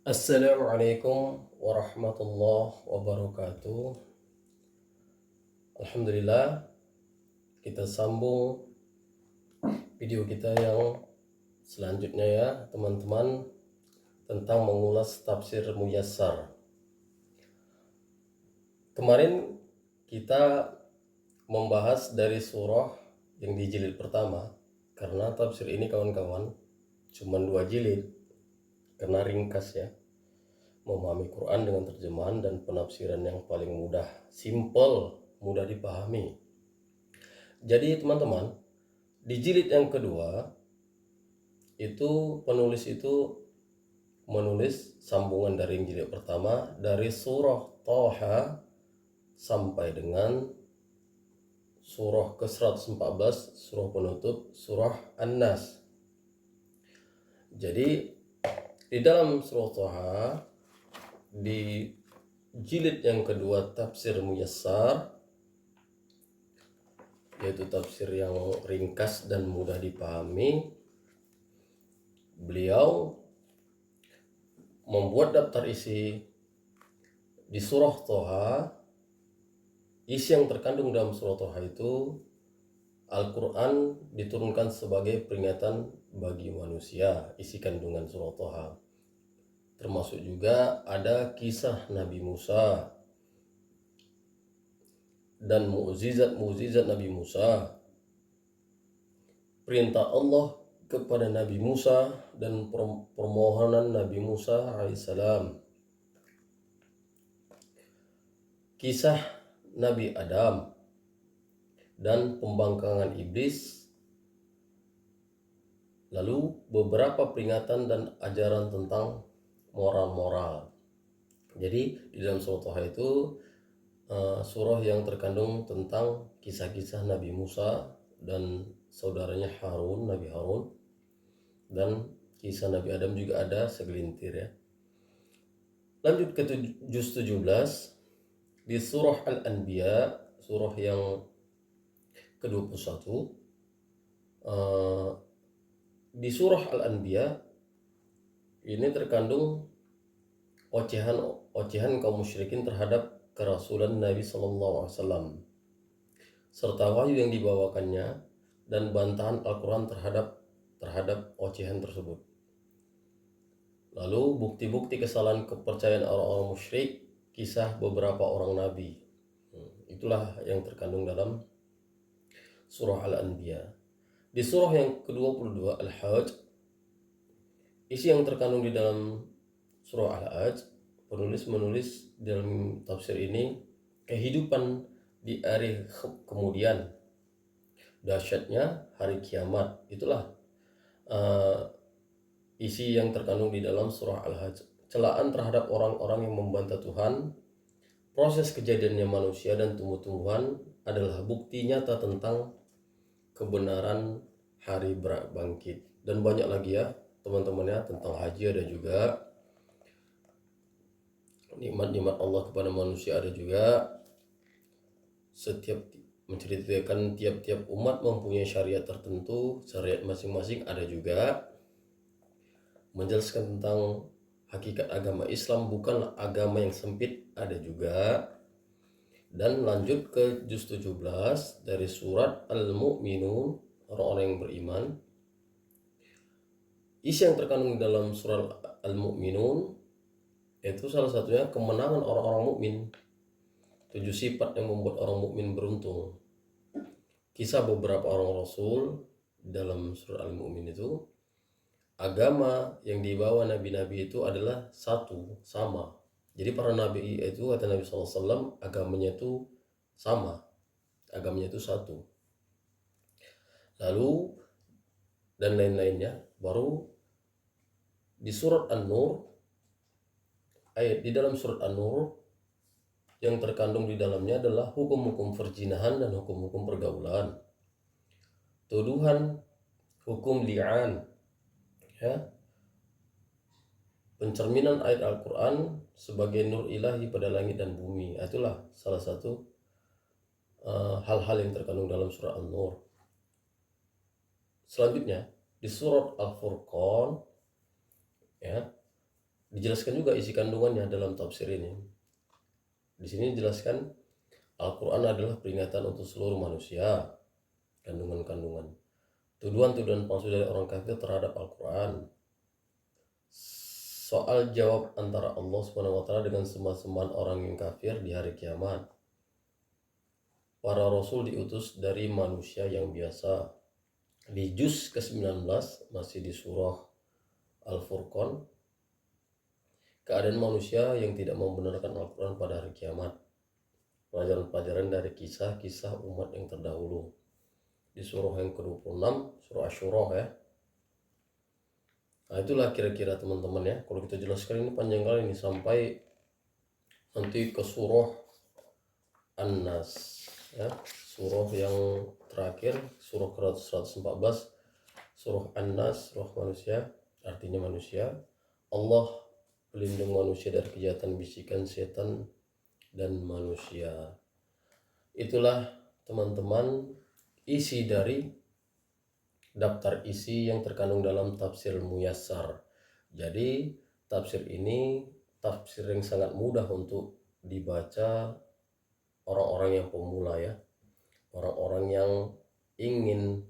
Assalamualaikum warahmatullahi wabarakatuh. Alhamdulillah, kita sambung video kita yang selanjutnya ya teman-teman, tentang mengulas tafsir muyassar. Kemarin kita membahas dari surah yang di jilid pertama, karena tafsir ini kawan-kawan cuma 2 jilid, karena ringkas ya, memahami Quran dengan terjemahan dan penafsiran yang paling mudah, simple, mudah dipahami. Jadi teman-teman, di jilid yang kedua itu penulis itu menulis sambungan dari jilid pertama, dari surah Thaha sampai dengan surah ke-114, surah penutup, surah An-Nas. Jadi di dalam surah Thaha, di jilid yang kedua tafsir muyassar, yaitu tafsir yang ringkas dan mudah dipahami, beliau membuat daftar isi di surah Thaha. Isi yang terkandung dalam surah Thaha itu, Al-Quran diturunkan sebagai peringatan bagi manusia, isi kandungan surah Thaha. Termasuk juga ada kisah Nabi Musa dan mukjizat Nabi Musa, perintah Allah kepada Nabi Musa dan permohonan Nabi Musa alaihissalam, kisah Nabi Adam dan pembangkangan iblis, lalu beberapa peringatan dan ajaran tentang moral-moral. Jadi di dalam surah Thaha itu surah yang terkandung tentang kisah-kisah Nabi Musa dan saudaranya Harun, Nabi Harun, dan kisah Nabi Adam juga ada segelintir ya. Lanjut ke juz 17 di surah Al-Anbiya, surah yang ke-21. Di surah Al-Anbiya ini terkandung ocehan kaum musyrikin terhadap kerasulan Nabi SAW, serta wahyu yang dibawakannya dan bantahan Al-Quran terhadap ocehan tersebut. Lalu bukti-bukti kesalahan kepercayaan orang-orang musyrik, kisah beberapa orang nabi. Itulah yang terkandung dalam surah Al-Anbiya. Di surah yang ke-22 Al-Hajj, isi yang terkandung di dalam surah Al-Hajj, penulis menulis dalam tafsir ini kehidupan di hari kemudian, dahsyatnya hari kiamat. Itulah isi yang terkandung di dalam surah Al-Hajj. Celaan terhadap orang-orang yang membantah Tuhan, proses kejadiannya manusia dan tumbuh-tumbuhan adalah bukti nyata tentang kebenaran hari bangkit. Dan banyak lagi ya teman-teman ya, tentang haji ada juga, nikmat-nikmat Allah kepada manusia ada juga, setiap menceritakan tiap-tiap umat mempunyai syariat tertentu, syariat masing-masing ada juga, menjelaskan tentang hakikat agama Islam bukanlah agama yang sempit ada juga. Dan lanjut ke juz 17 dari surat Al-Mu'minun, orang-orang yang beriman. Isi yang terkandung dalam surat Al-Mu'minun itu salah satunya kemenangan orang-orang mukmin, 7 sifat yang membuat orang mukmin beruntung. Kisah beberapa orang rasul dalam surat Al-Mu'min itu, agama yang dibawa nabi-nabi itu adalah satu, sama. Jadi para nabi itu, kata Nabi SAW, agamanya itu sama, agamanya itu satu. Lalu dan lain-lainnya. Baru di surat An-Nur, ayat di dalam surat An-Nur yang terkandung di dalamnya adalah hukum-hukum perzinahan dan hukum-hukum pergaulan, tuduhan, hukum li'an ya, pencerminan ayat Al-Quran sebagai nur ilahi pada langit dan bumi. Itulah salah satu hal-hal yang terkandung dalam surah An-Nur. Selanjutnya di surat Al-Furqan ya, dijelaskan juga isi kandungannya dalam tafsir ini. Di sini dijelaskan Al-Quran adalah peringatan untuk seluruh manusia. Kandungan-kandungan tuduhan-tuduhan palsu dari orang kafir terhadap Al-Quran, soal jawab antara Allah Subhanahu wa taala dengan sembah-sembahan orang yang kafir di hari kiamat. Para rasul diutus dari manusia yang biasa. Di juz ke-19 masih di surah Al-Furqan, keadaan manusia yang tidak membenarkan Al-Quran pada hari kiamat. Pelajaran-pelajaran dari kisah-kisah umat yang terdahulu. Di surah yang ke-26, surah Asy-Syura ya. Nah itulah kira-kira teman-teman ya. Kalau kita jelaskan ini panjang kali ini sampai nanti ke surah An-Nas ya. Surah yang terakhir, surah ke-114, surah An-Nas, surah manusia, artinya manusia. Allah pelindung manusia dari kejahatan bisikan setan dan manusia. Itulah teman-teman isi dari daftar isi yang terkandung dalam tafsir Muyassar. Jadi tafsir ini tafsir yang sangat mudah untuk dibaca orang-orang yang pemula ya, orang-orang yang ingin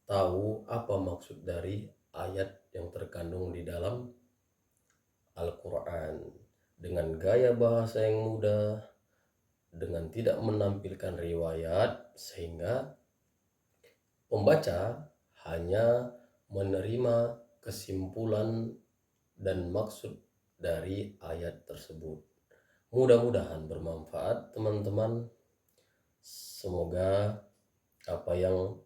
tahu apa maksud dari ayat yang terkandung di dalam Al-Quran dengan gaya bahasa yang mudah, dengan tidak menampilkan riwayat, sehingga pembaca hanya menerima kesimpulan dan maksud dari ayat tersebut. Mudah-mudahan bermanfaat teman-teman. Semoga apa yang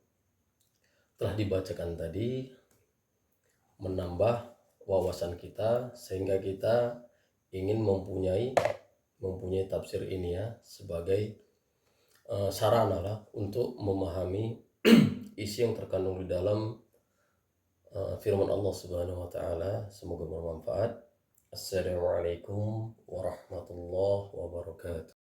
telah dibacakan tadi menambah wawasan kita sehingga kita ingin mempunyai tafsir ini ya sebagai sarana lah untuk memahami isi yang terkandung di dalam firman Allah Subhanahu wa taala. Semoga bermanfaat. Assalamualaikum warahmatullahi wabarakatuh.